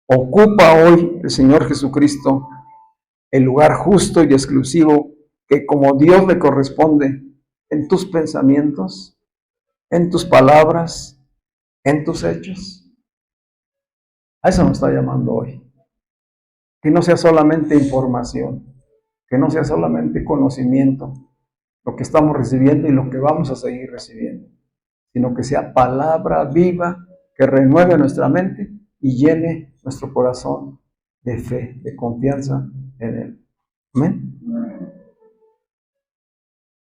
¿ocupa hoy el Señor Jesucristo el lugar justo y exclusivo que como Dios le corresponde en tus pensamientos, en tus palabras, en tus hechos? A eso nos está llamando hoy. Que no sea solamente información, que no sea solamente conocimiento, lo que estamos recibiendo y lo que vamos a seguir recibiendo, sino que sea palabra viva que renueve nuestra mente y llene nuestro corazón de fe, de confianza en Él. Amén.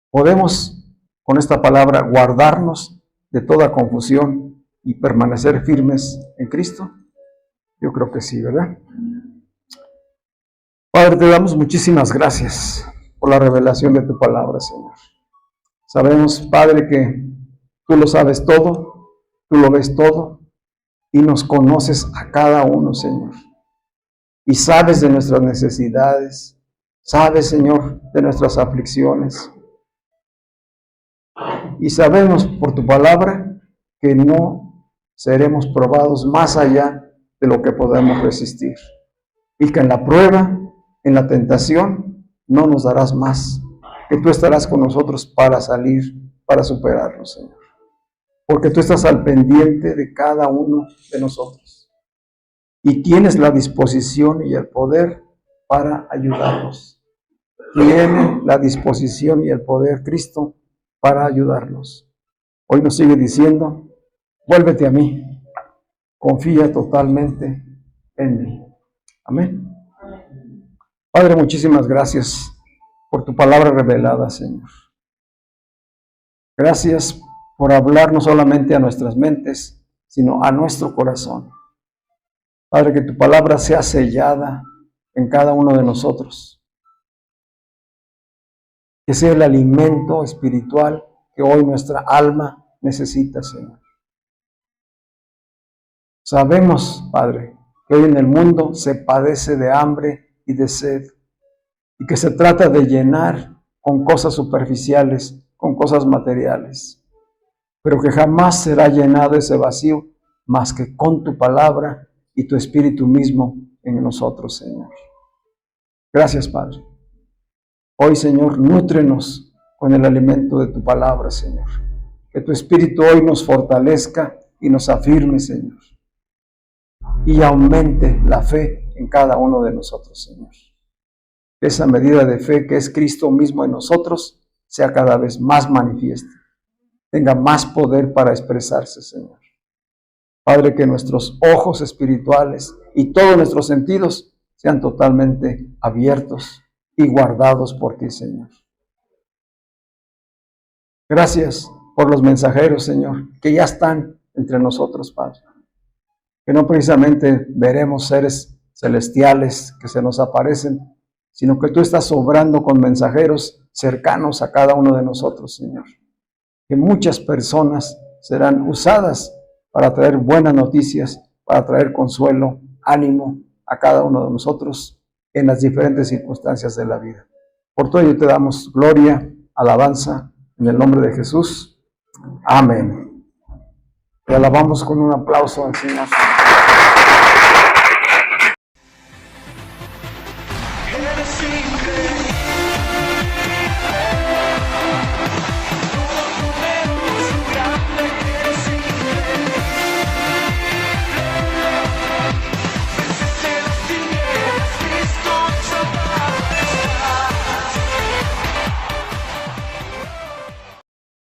Podemos con esta palabra guardarnos de toda confusión y permanecer firmes en Cristo. Yo creo que sí, ¿verdad? Padre, te damos muchísimas gracias por la revelación de tu palabra, Señor. Sabemos, Padre, que tú lo sabes todo, tú lo ves todo y nos conoces a cada uno, Señor. Y sabes de nuestras necesidades, sabes, Señor, de nuestras aflicciones. Y sabemos por tu palabra que no seremos probados más allá de lo que podemos resistir. Y que en la prueba, en la tentación, no nos darás más. Que tú estarás con nosotros para salir, para superarlo, Señor. Porque tú estás al pendiente de cada uno de nosotros. Y tienes la disposición y el poder para ayudarnos. Tiene la disposición y el poder Cristo para ayudarnos. Hoy nos sigue diciendo: vuélvete a mí, confía totalmente en mí. Amén. Padre, muchísimas gracias por tu palabra revelada, Señor. Gracias por hablar no solamente a nuestras mentes, sino a nuestro corazón. Padre, que tu palabra sea sellada en cada uno de nosotros. Que sea el alimento espiritual que hoy nuestra alma necesita, Señor. Sabemos, Padre, que hoy en el mundo se padece de hambre y de sed, y que se trata de llenar con cosas superficiales, con cosas materiales, pero que jamás será llenado ese vacío más que con tu palabra y tu Espíritu mismo en nosotros, Señor. Gracias, Padre. Hoy, Señor, nútrenos con el alimento de tu palabra, Señor. Que tu Espíritu hoy nos fortalezca y nos afirme, Señor. Y aumente la fe en cada uno de nosotros, Señor. Que esa medida de fe que es Cristo mismo en nosotros sea cada vez más manifiesta. Tenga más poder para expresarse, Señor. Padre, que nuestros ojos espirituales y todos nuestros sentidos sean totalmente abiertos y guardados por ti, Señor. Gracias por los mensajeros, Señor, que ya están entre nosotros, Padre. Que no precisamente veremos seres celestiales que se nos aparecen, sino que tú estás obrando con mensajeros cercanos a cada uno de nosotros, Señor. Que muchas personas serán usadas para traer buenas noticias, para traer consuelo, ánimo a cada uno de nosotros en las diferentes circunstancias de la vida. Por todo ello te damos gloria, alabanza, en el nombre de Jesús. Amén. Te alabamos con un aplauso al Señor.